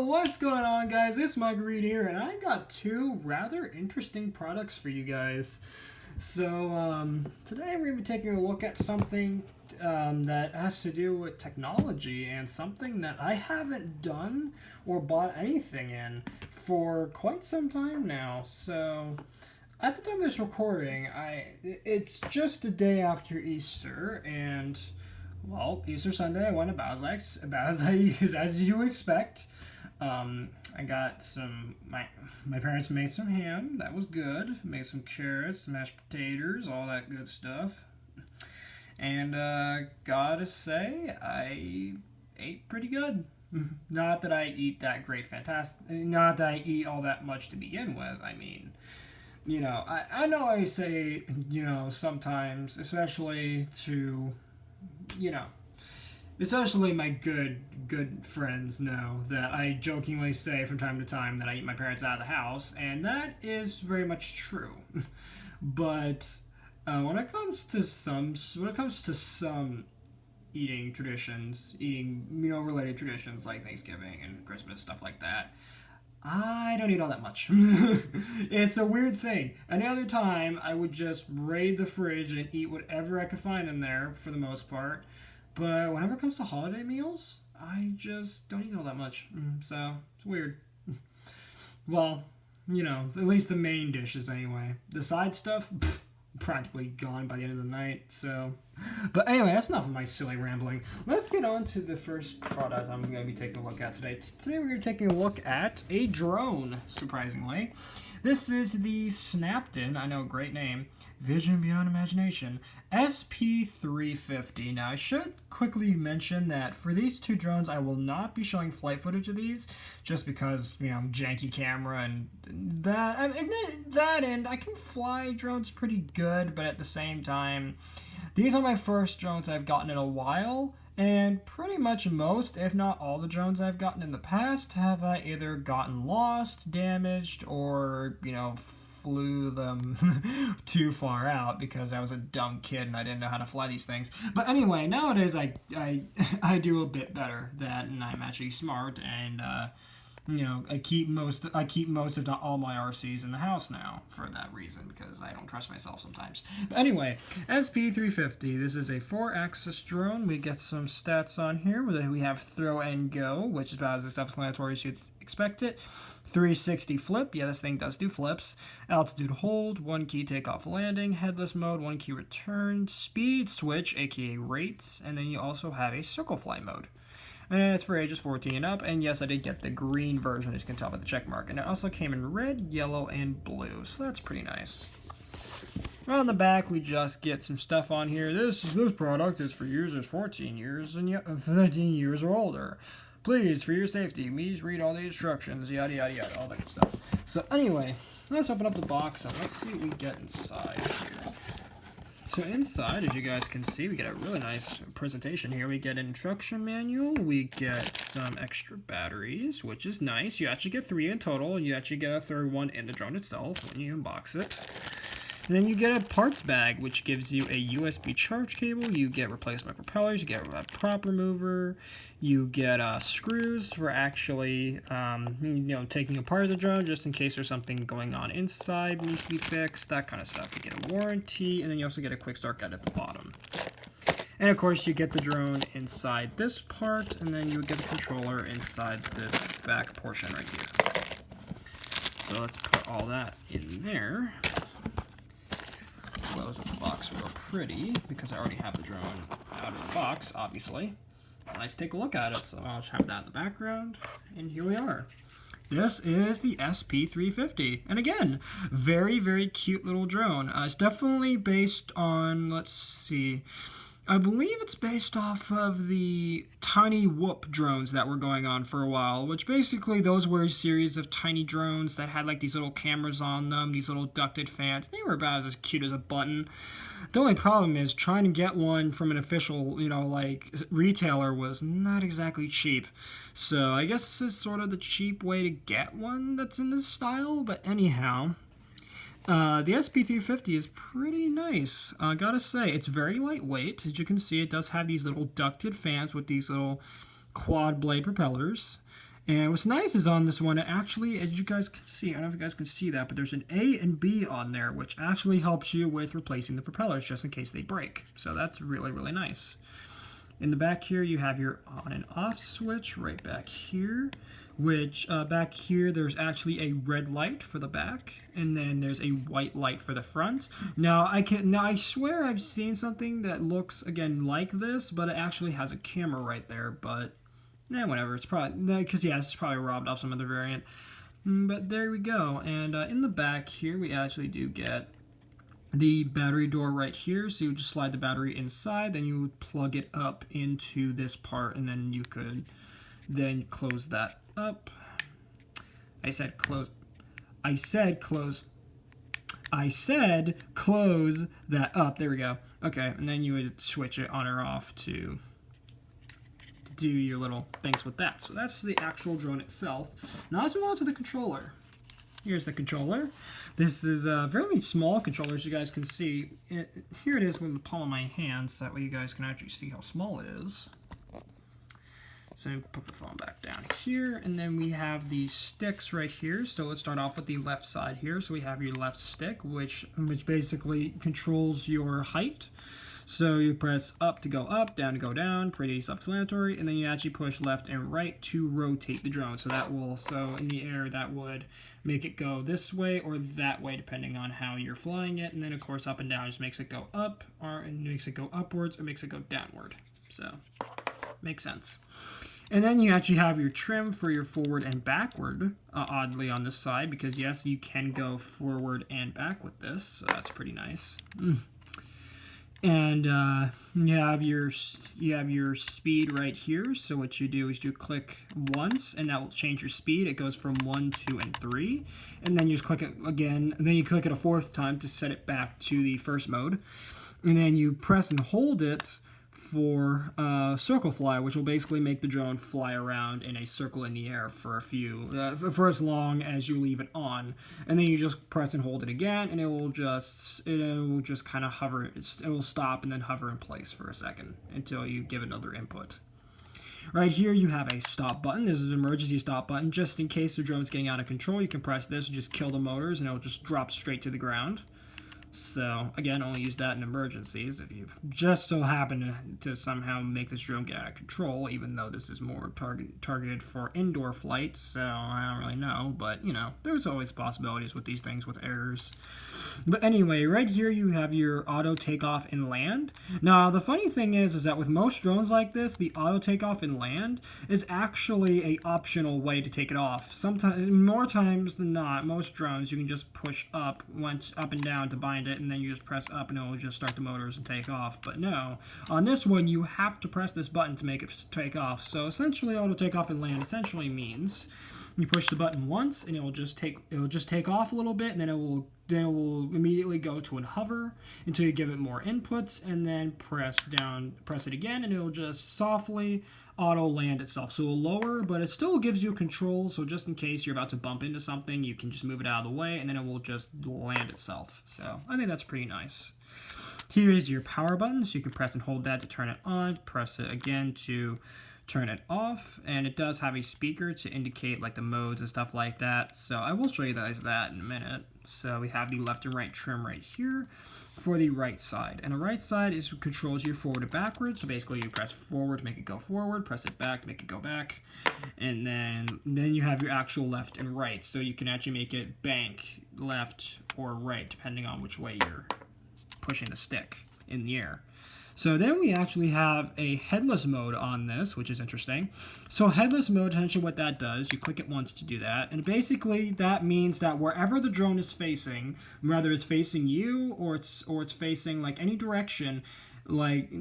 What's going on, guys? It's Marguerite here, and I got two rather interesting products for you guys. So, today we're going to be taking a look at something that has to do with technology and something that I haven't done or bought anything in for quite some time now. So, at the time of this recording, it's just the day after Easter, and well, Easter Sunday, I went about as you would expect. I got some, my parents made some ham, that was good. Made some carrots, mashed potatoes, all that good stuff. And, gotta say, I ate pretty good. Not that I eat that great, not that I eat all that much to begin with, I mean. You know, I know I say, sometimes, especially to, especially my good friends know that I jokingly say from time to time that I eat my parents out of the house, and that is very much true. But when it comes to some eating traditions, related traditions like Thanksgiving and Christmas, stuff like that, I don't eat all that much. It's a weird thing. Any other time, I would just raid the fridge and eat whatever I could find in there, for the most part. But whenever it comes to holiday meals, I just don't eat all that much. So, it's weird. Well, at least the main dishes anyway. The side stuff, practically gone by the end of the night, so. But anyway, that's enough of my silly rambling. Let's get on to the first product I'm going to be taking a look at today. Today we're going to be taking a look at a drone, surprisingly. This is the Snaptain, I know, great name, Vision Beyond Imagination, SP350. Now, I should quickly mention that for these two drones, I will not be showing flight footage of these, just because, janky camera and that. And I can fly drones pretty good, but at the same time, these are my first drones I've gotten in a while, and pretty much most, if not all the drones I've gotten in the past have either gotten lost, damaged, or, flew them too far out because I was a dumb kid and I didn't know how to fly these things. But anyway, nowadays I do a bit better that, and I'm actually smart, and I keep most if not all my RCs in the house now for that reason, because I don't trust myself sometimes. But anyway, SP350, this is a 4-axis drone. We get some stats on here. We have throw and go, which is about as self-explanatory as you'd expect it. 360 flip, yeah, this thing does do flips. Altitude hold, 1 key takeoff landing. Headless mode, 1 key return. Speed switch, aka rates, and then you also have a circle fly mode. And it's for ages 14 and up, and yes, I did get the green version, as you can tell by the check mark. And it also came in red, yellow, and blue, so that's pretty nice. On the back, we just get some stuff on here. This product is for users 14 years and 15 years or older. Please, for your safety, please read all the instructions, yada, yada, yada, all that good stuff. So anyway, let's open up the box and let's see what we get inside here. So inside, as you guys can see, we get a really nice presentation here. We get an instruction manual, we get some extra batteries, which is nice. You actually get 3 in total, and you actually get a third one in the drone itself when you unbox it. And then you get a parts bag, which gives you a USB charge cable. You get replacement propellers. You get a prop remover. You get screws for actually, taking apart the drone, just in case there's something going on inside needs to be fixed. That kind of stuff. You get a warranty, and then you also get a quick start guide at the bottom. And of course, you get the drone inside this part, and then you would get the controller inside this back portion right here. So let's put all that in there. Close up the box real pretty, because I already have the drone out of the box, obviously. Let's take a look at it. So I'll just have that in the background, and here we are. This is the SP350, and again, very, very cute little drone. It's definitely based on, let's see, I believe it's based off of the tiny whoop drones that were going on for a while, which basically those were a series of tiny drones that had like these little cameras on them, these little ducted fans. They were about as cute as a button. The only problem is trying to get one from an official, retailer was not exactly cheap. So I guess this is sort of the cheap way to get one that's in this style, but anyhow. The SP350 is pretty nice, gotta say. It's very lightweight. As you can see, it does have these little ducted fans with these little quad blade propellers. And what's nice is on this one, it actually, as you guys can see, I don't know if you guys can see that, but there's an A and B on there, which actually helps you with replacing the propellers just in case they break. So that's really, really nice. In the back here, you have your on and off switch right back here, which back here, there's actually a red light for the back, and then there's a white light for the front. Now, I swear I've seen something that looks, again, like this, but it actually has a camera right there, but whatever. It's probably, because, yeah, it's probably robbed off some other variant. But there we go. And in the back here, we actually do get the battery door right here. So you would just slide the battery inside, then you would plug it up into this part, and then you could then close that up. I said close that up. There we go. Okay, and then you would switch it on or off to do your little things with that. So that's the actual drone itself. Now let's move on to the controller. Here's the controller. This is a fairly small controller, as you guys can see. Here it is with the palm of my hand, so that way you guys can actually see how small it is. So put the phone back down here, and then we have these sticks right here. So let's start off with the left side here. So we have your left stick, which basically controls your height. So you press up to go up, down to go down, pretty self-explanatory, and then you actually push left and right to rotate the drone. So that will, so in the air, that would make it go this way or that way, depending on how you're flying it. And then, of course, up and down just makes it go up, or it makes it go upwards, or makes it go downward. So, makes sense. And then you actually have your trim for your forward and backward, oddly on this side, because yes, you can go forward and back with this, so that's pretty nice. And you have your speed right here. So what you do is you click once, and that will change your speed. It goes from 1, 2, and 3, and then you just click it again, and then you click it a fourth time to set it back to the first mode, and then you press and hold it for circle fly, which will basically make the drone fly around in a circle in the air for for as long as you leave it on, and then you just press and hold it again, and it will just kind of hover. It will stop and then hover in place for a second until you give another input. Right here you have a stop button. This is an emergency stop button. Just in case the drone is getting out of control, you can press this and just kill the motors, and it will just drop straight to the ground. So, again, only use that in emergencies if you just so happen to somehow make this drone get out of control, even though this is more targeted for indoor flights, so I don't really know, but, you know, there's always possibilities with these things with errors. But anyway, right here you have your auto takeoff and land. Now, the funny thing is that with most drones like this, the auto takeoff and land is actually a optional way to take it off. Sometimes, more times than not, most drones you can just push up and down to bind it, and then you just press up and it will just start the motors and take off. But no, on this one you have to press this button to make it take off. So essentially auto takeoff and land essentially means you push the button once and it will just take off a little bit, and then it will immediately go to a hover until you give it more inputs, and then press it again, and it will just softly auto land itself. So it'll lower, but it still gives you control, so just in case you're about to bump into something, you can just move it out of the way, and then it will just land itself. So I think that's pretty nice. Here is your power button, so you can press and hold that to turn it on, press it again to turn it off, and it does have a speaker to indicate like the modes and stuff like that, so I will show you guys that in a minute. So we have the left and right trim right here for the right side, and the right side controls your forward and backwards. So basically you press forward to make it go forward, press it back to make it go back, and then you have your actual left and right, so you can actually make it bank left or right depending on which way you're pushing the stick in the air. So then we actually have a headless mode on this, which is interesting. So headless mode, essentially what that does, you click it once to do that, and basically that means that wherever the drone is facing, whether it's facing you or it's facing like any direction, like,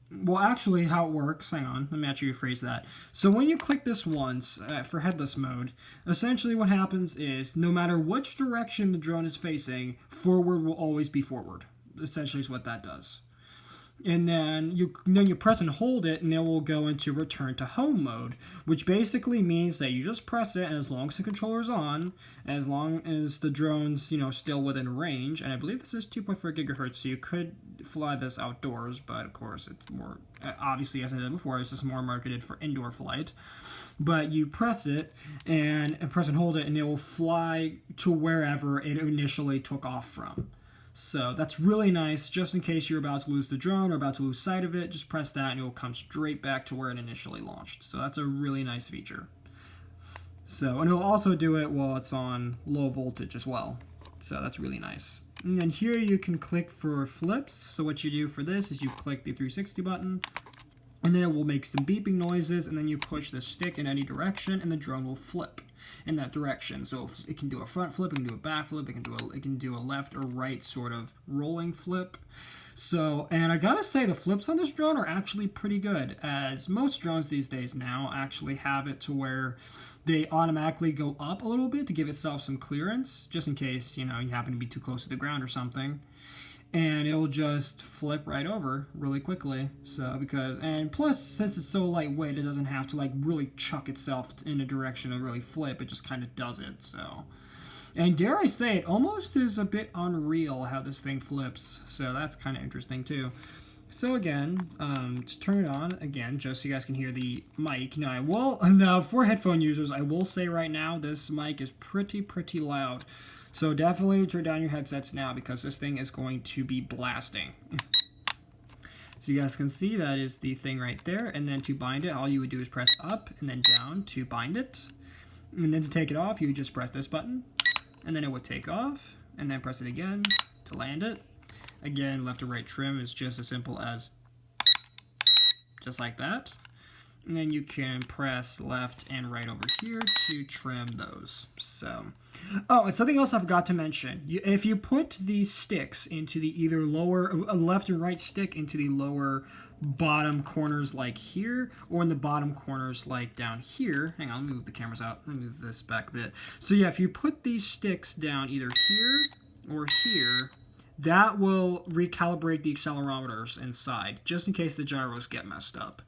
well, actually how it works, hang on, let me actually rephrase that. So when you click this once for headless mode, essentially what happens is no matter which direction the drone is facing, forward will always be forward. Essentially is what that does. And then you press and hold it, and it will go into return to home mode, which basically means that you just press it, and as long as the controller's on, as long as the drone's still within range, and I believe this is 2.4 gigahertz, so you could fly this outdoors, but of course it's more obviously, as I said before, it's just more marketed for indoor flight. But you press it and press and hold it, and it will fly to wherever it initially took off from. So that's really nice, just in case you're about to lose the drone or about to lose sight of it, just press that and it will come straight back to where it initially launched. So that's a really nice feature. So, and it will also do it while it's on low voltage as well. So that's really nice. And then here you can click for flips. So what you do for this is you click the 360 button, and then it will make some beeping noises, and then you push the stick in any direction, and the drone will flip in that direction. So it can do a front flip, it can do a back flip, it can do a left or right sort of rolling flip. So, and I gotta say, the flips on this drone are actually pretty good, as most drones these days now actually have it to where they automatically go up a little bit to give itself some clearance, just in case, you happen to be too close to the ground or something. And it'll just flip right over really quickly. So and plus, since it's so lightweight, it doesn't have to like really chuck itself in a direction to really flip. It just kind of does it. So, and dare I say, it almost is a bit unreal how this thing flips. So that's kind of interesting too. So again, to turn it on again, just so you guys can hear the mic. Now for headphone users, I will say right now, this mic is pretty loud. So definitely turn down your headsets now, because this thing is going to be blasting. So you guys can see that is the thing right there. And then to bind it, all you would do is press up and then down to bind it. And then to take it off, you would just press this button, and then it would take off, and then press it again to land it. Again, left to right trim is just as simple as just like that. And then you can press left and right over here to trim those. So, oh, and something else I forgot to mention. If you put these sticks into the either lower, left and right stick into the lower bottom corners like here, or in the bottom corners like down here. Hang on, let me move the cameras out. Let me move this back a bit. So yeah, if you put these sticks down either here or here, that will recalibrate the accelerometers inside, just in case the gyros get messed up.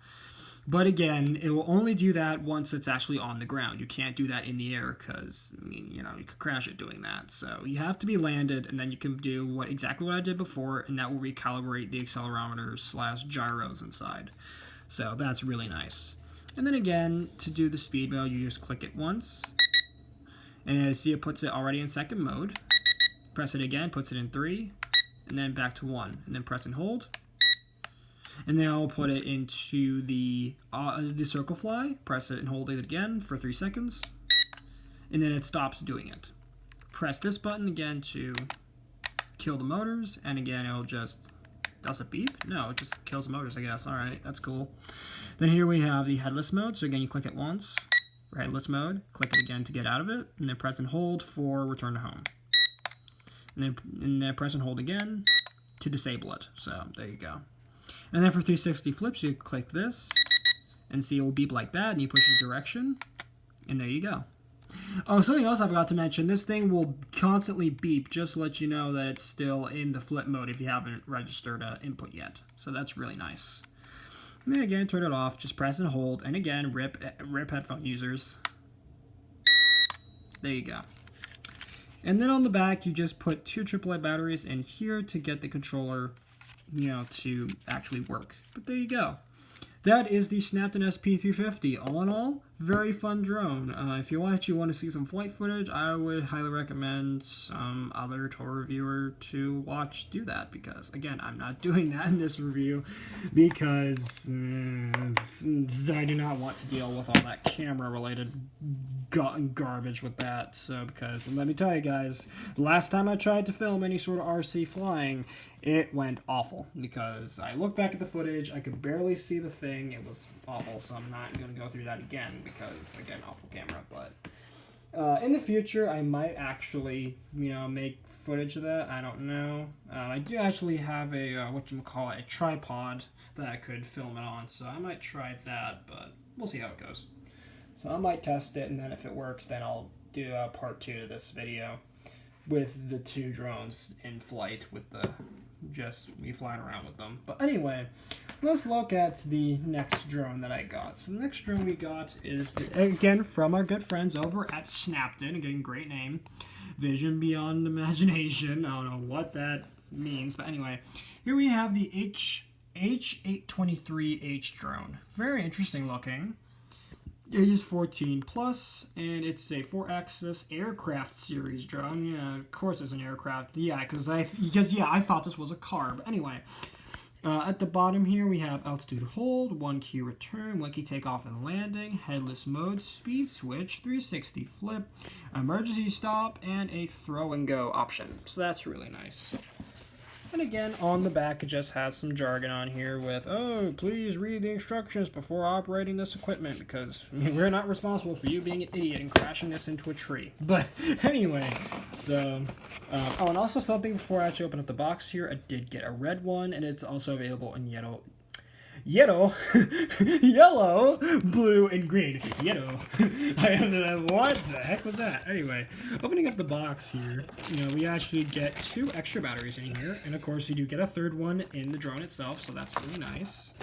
But again, it will only do that once it's actually on the ground. You can't do that in the air because, you could crash it doing that. So you have to be landed, and then you can do exactly what I did before, and that will recalibrate the accelerometers / gyros inside. So that's really nice. And then again, to do the speed mode, you just click it once. And see it puts it already in second mode. Press it again, puts it in 3, and then back to 1. And then press and hold. And then I'll put it into the circle fly, press it and hold it again for 3 seconds, and then it stops doing it. Press this button again to kill the motors, and again it'll just, does it beep? No, it just kills the motors, I guess. Alright, that's cool. Then here we have the headless mode, so again you click it once for headless mode, click it again to get out of it, and then press and hold for return to home. And then press and hold again to disable it. So there you go. And then for 360 flips, you click this, and see it will beep like that, and you push the direction, and there you go. Oh, something else I forgot to mention, this thing will constantly beep just to let you know that it's still in the flip mode if you haven't registered input yet. So that's really nice. And then again, turn it off, just press and hold, and again, rip headphone users. There you go. And then on the back, you just put 2 AAA batteries in here to get the controller to actually work. But there you go. That is the Snaptain SP350. All in all, very fun drone. If you actually want to see some flight footage, I would highly recommend some other tour reviewer to do that, because again, I'm not doing that in this review because I do not want to deal with all that camera related garbage with that. So because let me tell you guys, the last time I tried to film any sort of RC flying, it went awful, because I looked back at the footage, I could barely see the thing. It was awful, so I'm not going to go through that again, because, again, awful camera. But in the future, I might actually, make footage of that. I don't know. I do actually have a, a tripod that I could film it on, so I might try that, but we'll see how it goes. So I might test it, and then if it works, then I'll do a part 2 to this video with the 2 drones in flight with the just me flying around with them. But anyway, let's look at the next drone that I got. So the next drone we got is, again, from our good friends over at Snaptain. Again, great name. Vision beyond imagination. I don't know what that means, but anyway, here we have the H823H drone. Very interesting looking. It is 14 plus, and it's a 4-axis aircraft series drone. Yeah, of course it's an aircraft. Yeah, because I thought this was a car. But anyway, at the bottom here we have altitude hold, 1 key return, 1 key takeoff and landing, headless mode, speed switch, 360 flip, emergency stop, and a throw and go option. So that's really nice. And again, on the back, it just has some jargon on here with, oh, please read the instructions before operating this equipment, because we're not responsible for you being an idiot and crashing this into a tree. But anyway, so, oh, and also something before I actually open up the box here, I did get a red one, and it's also available in yellow, blue, and green. What the heck was that? Anyway, opening up the box here, we actually get 2 extra batteries in here, and of course you do get a 3rd one in the drone itself, so that's really nice.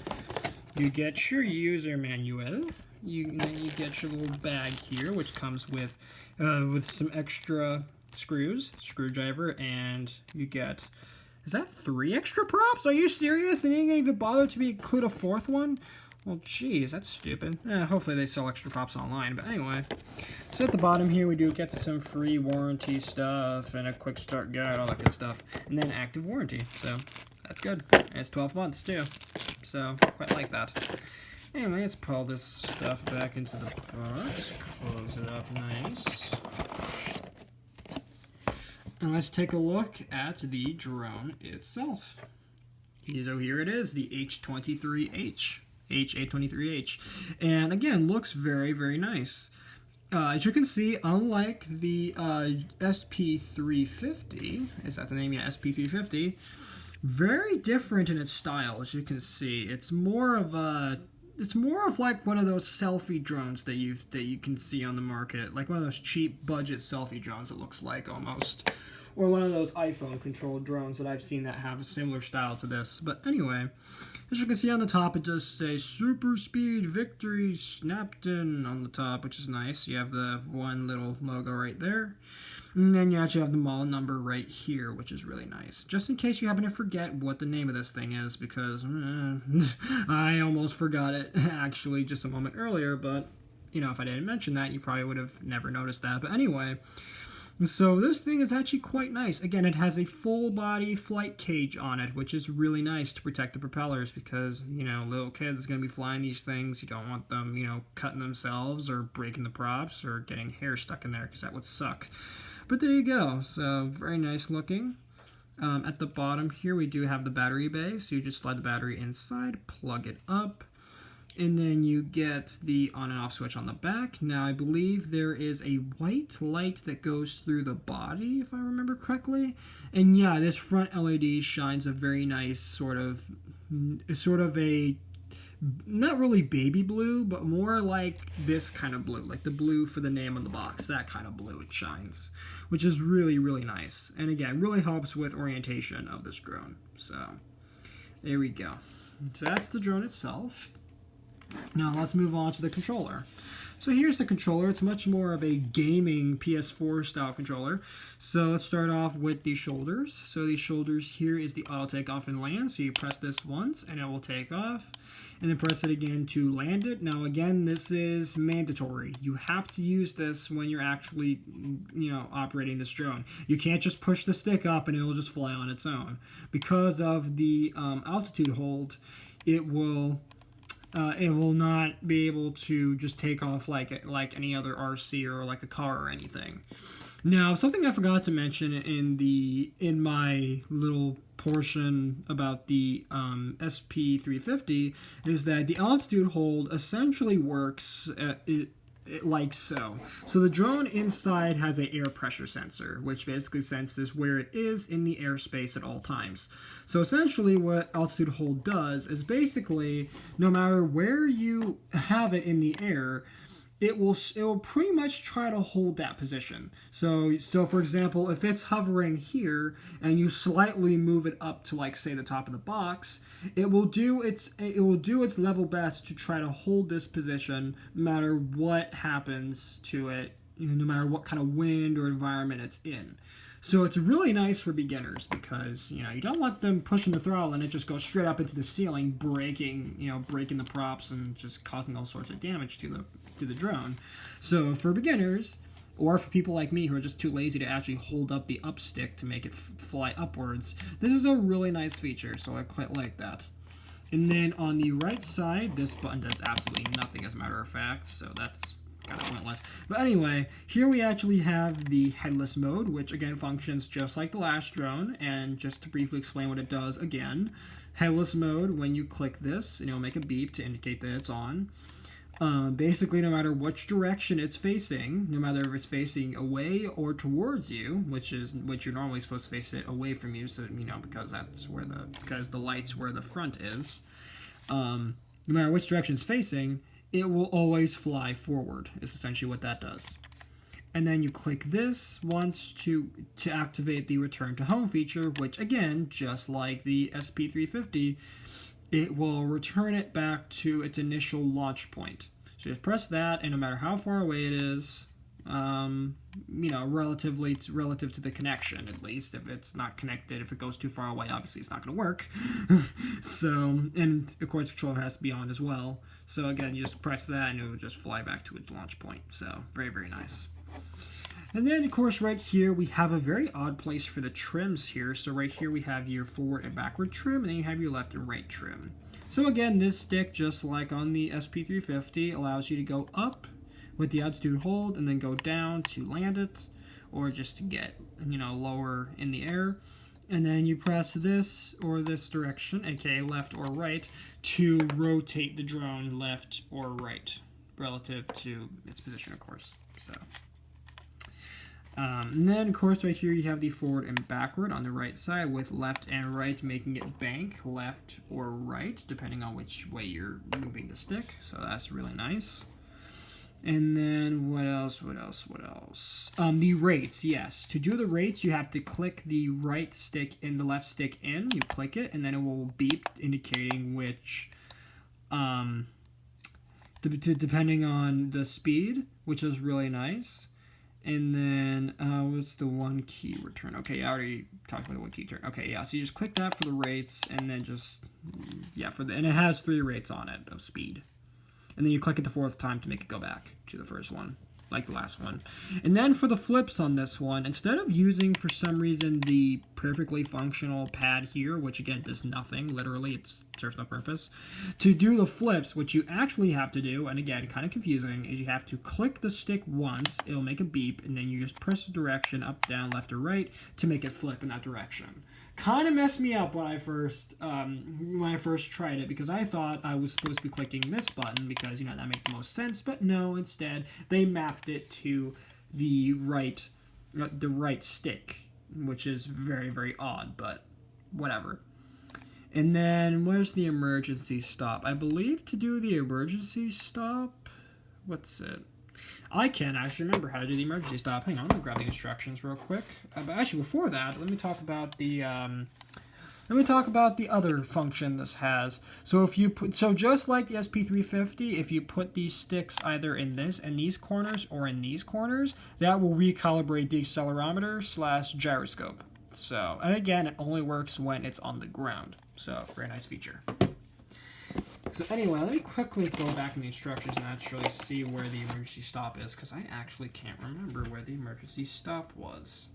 You get your user manual. Then you get your little bag here, which comes with some extra screwdriver, and you get. Is that 3 extra props? Are you serious? And you didn't even bother to include a 4th one? Well, geez, that's stupid. Hopefully they sell extra props online. But anyway, so at the bottom here we do get some free warranty stuff and a quick start guide, all that good stuff. And then active warranty. So that's good. And it's 12 months too. So quite like that. Anyway, let's pull this stuff back into the box. Close it up nice. And let's take a look at the drone itself. So here it is, the H823H. And again, looks very, very nice. As you can see, unlike the SP350, is that the name? Yeah, SP350. Very different in its style, as you can see. It's more of like one of those selfie drones that you can see on the market, like one of those cheap budget selfie drones. It looks like almost, or one of those iPhone controlled drones that I've seen that have a similar style to this. But anyway, as you can see on the top, it does say Super Speed Victory Snaptain on the top, which is nice. You have the one little logo right there. And then you actually have the model number right here, which is really nice. Just in case you happen to forget what the name of this thing is, because I almost forgot it actually just a moment earlier, but if I didn't mention that, you probably would have never noticed that. But anyway, so this thing is actually quite nice. Again, it has a full body flight cage on it, which is really nice to protect the propellers because, little kids are going to be flying these things. You don't want them, cutting themselves or breaking the props or getting hair stuck in there because that would suck. But there you go. So very nice looking. At the bottom here, we do have the battery bay. So you just slide the battery inside, plug it up, and then you get the on and off switch on the back. Now, I believe there is a white light that goes through the body, if I remember correctly. And yeah, this front LED shines a very nice sort of a, not really baby blue, but more like this kind of blue, like the blue for the name on the box, that kind of blue it shines, which is really, really nice. And again, really helps with orientation of this drone. So there we go. So that's the drone itself. Now let's move on to the controller. So here's the controller. It's much more of a gaming PS4 style controller. So let's start off with the shoulders. So the shoulders here is the auto takeoff and land. So you press this once and it will take off. And then press it again to land it. Now again, this is mandatory. You have to use this when you're actually, operating this drone. You can't just push the stick up and it'll just fly on its own. Because of the altitude hold, it will not be able to just take off like any other RC or like a car or anything. Now, something I forgot to mention in my little portion about the SP350 is that the altitude hold essentially works like so. So the drone inside has an air pressure sensor, which basically senses where it is in the airspace at all times. So essentially what altitude hold does is basically, no matter where you have it in the air, it will pretty much try to hold that position. So for example, if it's hovering here and you slightly move it up to, like, say, the top of the box, it will do its level best to try to hold this position no matter what happens to it, no matter what kind of wind or environment it's in. So it's really nice for beginners because, you don't want them pushing the throttle and it just goes straight up into the ceiling, breaking the props and just causing all sorts of damage to the drone. So for beginners, or for people like me who are just too lazy to actually hold up the up stick to make it fly upwards, this is a really nice feature, so I quite like that. And then on the right side, this button does absolutely nothing, as a matter of fact, so that's kind of pointless. But anyway, here we actually have the headless mode, which again functions just like the last drone. And just to briefly explain what it does again, headless mode, when you click this, it'll make a beep to indicate that it's on. Basically, no matter which direction it's facing, no matter if it's facing away or towards you, which you're normally supposed to face it away from you, so because the light's where the front is. No matter which direction it's facing, it will always fly forward, is essentially what that does. And then you click this once to activate the return to home feature, which again, just like the SP350, it will return it back to its initial launch point. So just press that, and no matter how far away it is, relative to the connection, at least. If it's not connected, if it goes too far away, obviously it's not going to work. So, and of course, the controller has to be on as well. So again, you just press that, and it will just fly back to its launch point. So very, very nice. And then, of course, right here, we have a very odd place for the trims here. So right here, we have your forward and backward trim, and then you have your left and right trim. So again, this stick, just like on the SP350, allows you to go up with the altitude hold and then go down to land it, or just to get, lower in the air. And then you press this or this direction, aka left or right, to rotate the drone left or right relative to its position, of course. So. And then, of course, right here you have the forward and backward on the right side, with left and right making it bank left or right, depending on which way you're moving the stick. So that's really nice. And then what else? The rates, yes. To do the rates, you have to click the right stick in, the left stick in. You click it, and then it will beep indicating which, depending on the speed, which is really nice. And then, what's the one key return? Okay, I already talked about the one key return. Okay, yeah, so you just click that for the rates, and then just, and it has 3 rates on it of speed. And then you click it the 4th time to make it go back to the first one, like the last one. And then for the flips on this one, instead of using, for some reason, the perfectly functional pad here, which again does nothing, literally it serves no purpose, to do the flips, what you actually have to do, and again, kind of confusing, is you have to click the stick once, it'll make a beep, and then you just press the direction up, down, left, or right to make it flip in that direction. Kind of messed me up when I first tried it, because I thought I was supposed to be clicking this button because that made the most sense, but no, instead they mapped it to the right stick, which is very, very odd, but whatever. And then where's the emergency stop? I believe to do the emergency stop, what's it? I can't actually remember how to do the emergency stop. Hang on, I'm gonna grab the instructions real quick. But actually, before that, let me talk about the other function this has. So just like the SP350, if you put these sticks either in these corners or in these corners, that will recalibrate the accelerometer / gyroscope. So, and again, it only works when it's on the ground. So, very nice feature. So anyway, let me quickly go back in the instructions and actually see where the emergency stop is, because I actually can't remember where the emergency stop was.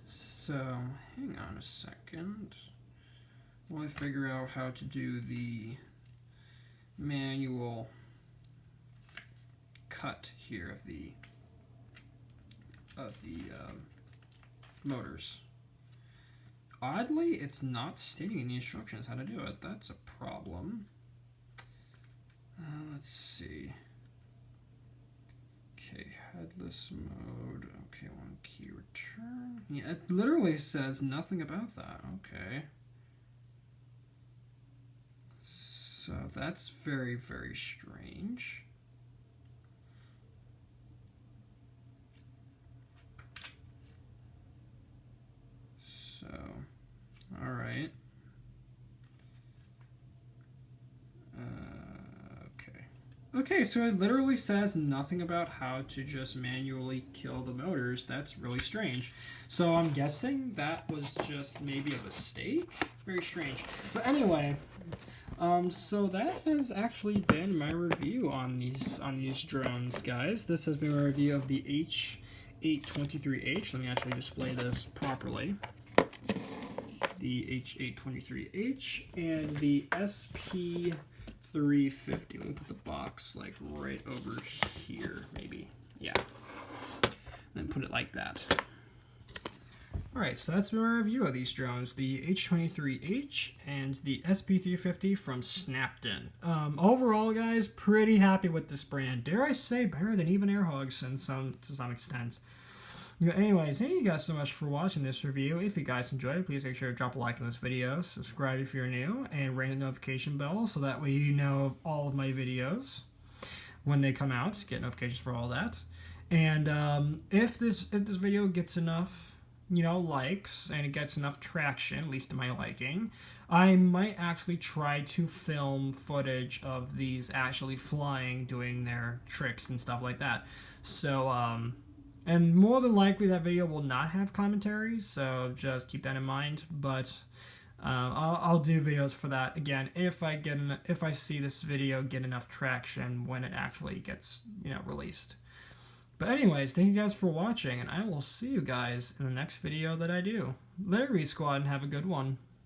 So, hang on a second while I figure out how to do the manual cut here of the motors. Oddly, it's not stating in the instructions how to do it. That's a problem. Let's see. Okay, headless mode. Okay, one key return. Yeah, it literally says nothing about that. Okay. So that's very, very strange. All right. Okay, so it literally says nothing about how to just manually kill the motors. That's really strange. So I'm guessing that was just maybe a mistake? Very strange. But anyway, so that has actually been my review on these drones, guys. This has been my review of the H823H. Let me actually display this properly. The H823H and the SP350. Let me put the box like right over here, maybe. Yeah. And then put it like that. Alright, so that's my review of these drones, the H823H and the SP350 from Snaptain. Overall, guys, pretty happy with this brand. Dare I say, better than even Airhogs to some extent. Anyways, thank you guys so much for watching this review. If you guys enjoyed, please make sure to drop a like on this video, subscribe if you're new, and ring the notification bell so that way you know of all of my videos when they come out. Get notifications for all that. And if this video gets enough, likes and it gets enough traction, at least to my liking, I might actually try to film footage of these actually flying, doing their tricks and stuff like that. So, and more than likely that video will not have commentary, so just keep that in mind. But I'll do videos for that again if I see this video get enough traction when it actually gets released. But anyways, thank you guys for watching, and I will see you guys in the next video that I do. Later, Squad, and have a good one.